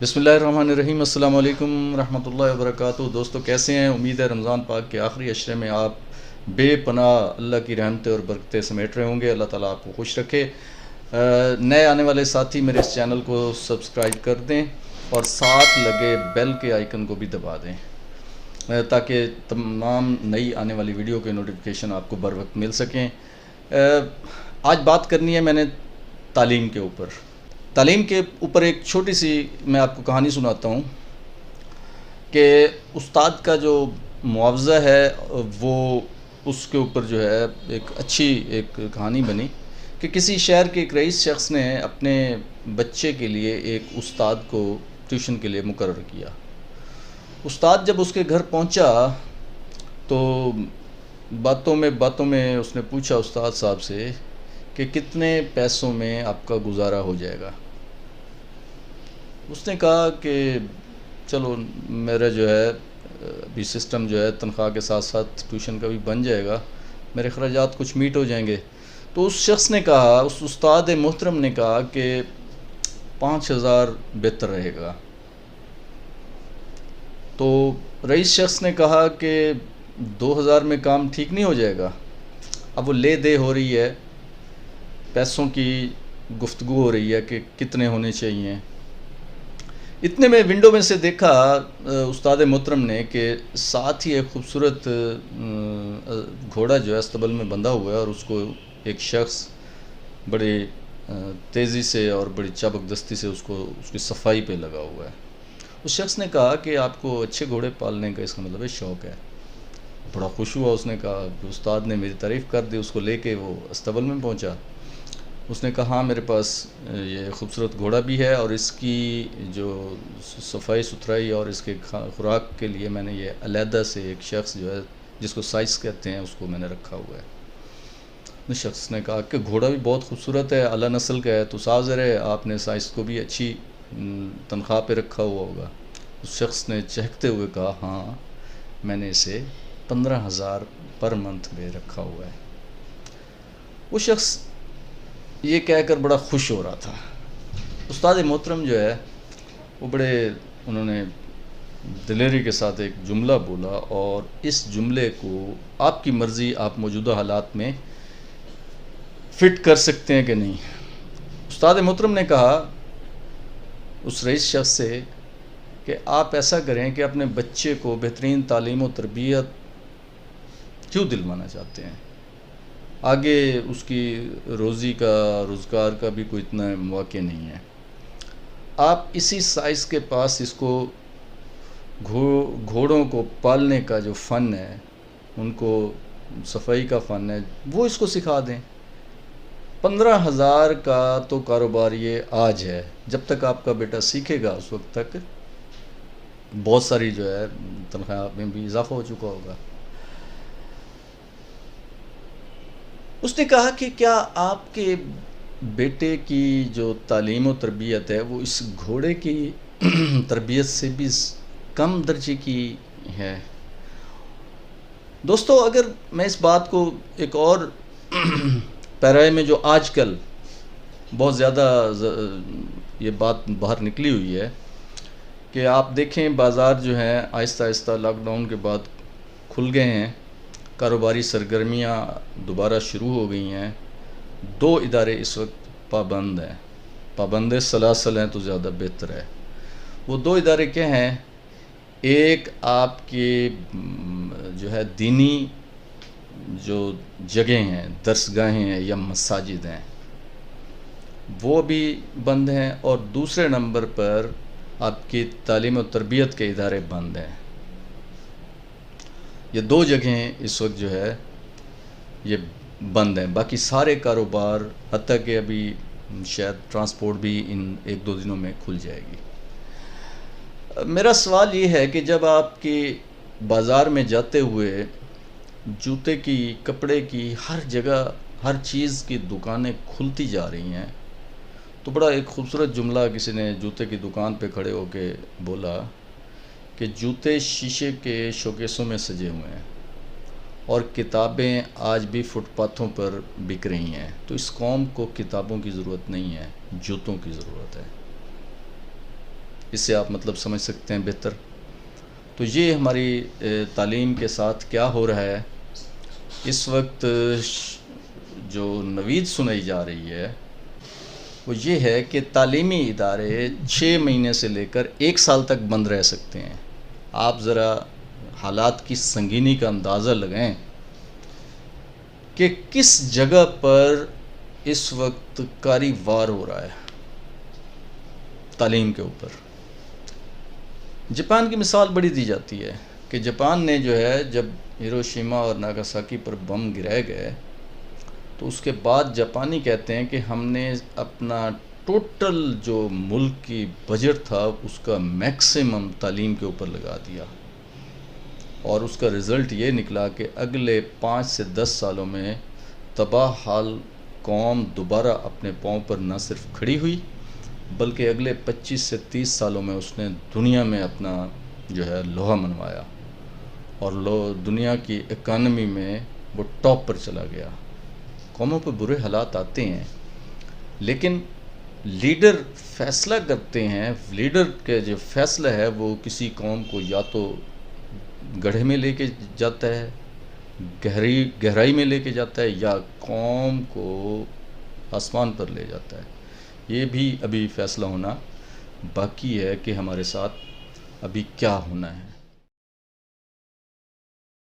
बिस्मिल्लाहिर्रहमानिर्रहीम। अस्सलाम वालेकुम रहमतुल्लाहि वबरकातुहू। दोस्तों कैसे हैं? उम्मीद है रमज़ान पाक के आखिरी अशरे में आप बेपनाह अल्लाह की रहमतें और बरकतें समेट रहे होंगे। अल्लाह ताला आपको खुश रखे। नए आने वाले साथी मेरे इस चैनल को सब्सक्राइब कर दें और साथ लगे बेल के आइकन को भी दबा दें ताकि तमाम नई आने वाली वीडियो के नोटिफिकेशन आपको बर वक्त मिल सकें। आज बात करनी है मैंने तालीम के ऊपर। तालीम के ऊपर एक छोटी सी मैं आपको कहानी सुनाता हूँ कि उस्ताद का जो मुआवज़ा है वो उसके ऊपर जो है एक अच्छी एक कहानी बनी कि किसी शहर के एक रईस शख्स ने अपने बच्चे के लिए एक उस्ताद को ट्यूशन के लिए मुकर्रर किया। उस्ताद जब उसके घर पहुंचा तो बातों में उसने पूछा उस्ताद साहब से कि कितने पैसों में आपका गुजारा हो जाएगा। उसने कहा कि चलो मेरा जो है अभी सिस्टम जो है तनख्वाह के साथ साथ ट्यूशन का भी बन जाएगा, मेरे खर्चात कुछ मीट हो जाएंगे। तो उस शख्स ने कहा, उस उस्ताद मोहतरम ने कहा कि 5,000 बेहतर रहेगा। तो रईस शख्स ने कहा कि 2,000 में काम ठीक नहीं हो जाएगा। अब वो ले दे हो रही है, पैसों की गुफ्तगू हो रही है कि कितने होने चाहिए। इतने में विंडो में से देखा उस्ताद मोहतरम ने कि साथ ही एक खूबसूरत घोड़ा जो है अस्तबल में बंधा हुआ है और उसको एक शख्स बड़े तेज़ी से और बड़ी चाबकदस्ती से उसकी सफाई पे लगा हुआ है। उस शख्स ने कहा कि आपको अच्छे घोड़े पालने का इसका मतलब है शौक़ है। बड़ा खुश हुआ। उसने कहा, उस्ताद ने मेरी तारीफ़ कर दी। उसको लेके वो अस्तबल में पहुंचा। उसने कहा, हाँ मेरे पास ये खूबसूरत घोड़ा भी है और इसकी जो सफाई सुथराई और इसके खुराक के लिए मैंने ये अलहदा से एक शख्स जो है जिसको साइज़ कहते हैं उसको मैंने रखा हुआ है। उस शख्स ने कहा कि घोड़ा भी बहुत खूबसूरत है, आला नस्ल का है, तो साज़र है आपने साइज़ को भी अच्छी तनख्वाह पे रखा हुआ होगा। उस शख्स ने चहकते हुए कहा, हाँ मैंने इसे 15,000 पर मंथ में रखा हुआ है। वो शख्स ये कहकर बड़ा खुश हो रहा था। उस्ताद मोहतरम जो है वो उन्होंने दिलेरी के साथ एक जुमला बोला और इस जुमले को आपकी मर्ज़ी आप मौजूदा हालात में फ़िट कर सकते हैं कि नहीं। उस्ताद मोहतरम ने कहा उस रईस शख्स से कि आप ऐसा करें कि अपने बच्चे को बेहतरीन तालीम और तरबियत क्यों दिलवाना चाहते हैं, आगे उसकी रोज़ी का रोज़गार का भी कोई इतना मौके नहीं है। आप इसी साइज़ के पास इसको घोड़ों को पालने का जो फ़न है, उनको सफाई का फ़न है, वो इसको सिखा दें। 15,000 का तो कारोबार ये आज है, जब तक आपका बेटा सीखेगा उस वक्त तक बहुत सारी जो है तनख्वाह में भी इजाफ़ा हो चुका होगा। उसने कहा कि क्या आपके बेटे की जो तालीम और तरबियत है वो इस घोड़े की तरबियत से भी कम दर्जे की है? दोस्तों, अगर मैं इस बात को एक और पैराए में जो आजकल बहुत ज़्यादा ये बात बाहर निकली हुई है कि आप देखें बाज़ार जो है आहिस्ता आहिस्ता लॉकडाउन के बाद खुल गए हैं, कारोबारी सरगर्मियाँ दोबारा शुरू हो गई हैं। 2 इदारे इस वक्त पाबंद हैं, पाबंद सलासल हैं तो ज़्यादा बेहतर है। वो 2 इदारे क्या हैं? एक आपके जो है दीनी जो जगह हैं, दरसगाहें हैं या मसाजिद हैं, वो भी बंद हैं, और दूसरे नंबर पर आपकी तालीम और तरबियत के इदारे बंद हैं। ये 2 जगहें इस वक्त जो है ये बंद हैं। बाकी सारे कारोबार, हत्ता कि अभी शायद ट्रांसपोर्ट भी इन 1-2 दिनों में खुल जाएगी। मेरा सवाल ये है कि जब आपके बाज़ार में जाते हुए जूते की, कपड़े की, हर जगह हर चीज़ की दुकानें खुलती जा रही हैं, तो बड़ा एक ख़ूबसूरत जुमला किसी ने जूते की दुकान पे खड़े होके बोला कि जूते शीशे के शोकेसों में सजे हुए हैं और किताबें आज भी फुटपाथों पर बिक रही हैं। तो इस कौम को किताबों की ज़रूरत नहीं है, जूतों की ज़रूरत है। اس سے آپ مطلب سمجھ سکتے ہیں بہتر. تو یہ ہماری تعلیم کے ساتھ کیا ہو رہا ہے اس وقت. جو نوید سنائی جا رہی ہے وہ یہ ہے کہ تعلیمی ادارے 6 مہینے سے لے کر 1 سال تک بند رہ سکتے ہیں. آپ ذرا حالات کی سنگینی کا اندازہ لگائیں کہ کس جگہ پر اس وقت کاری وار ہو رہا ہے تعلیم کے اوپر. جاپان کی مثال بڑی دی جاتی ہے کہ جاپان نے جو ہے جب ہیروشیما اور ناگاساکی پر بم گرائے گئے تو اس کے بعد جاپانی کہتے ہیں کہ ہم نے اپنا ٹوٹل جو ملک کی بجٹ تھا اس کا میکسیمم تعلیم کے اوپر لگا دیا، اور اس کا رزلٹ یہ نکلا کہ اگلے 5 سے 10 سالوں میں تباہ حال قوم دوبارہ اپنے پاؤں پر نہ صرف کھڑی ہوئی بلکہ اگلے 25 سے 30 سالوں میں اس نے دنیا میں اپنا جو ہے لوہا منوایا، اور دنیا کی اکانومی میں وہ ٹاپ پر چلا گیا. قوموں پہ برے حالات آتے ہیں لیکن لیڈر فیصلہ کرتے ہیں. لیڈر کے جو فیصلہ ہے وہ کسی قوم کو یا تو گڑھے میں لے کے جاتا ہے، گہرائی میں لے کے جاتا ہے، یا قوم کو آسمان پر لے جاتا ہے. یہ بھی ابھی فیصلہ ہونا باقی ہے کہ ہمارے ساتھ ابھی کیا ہونا ہے.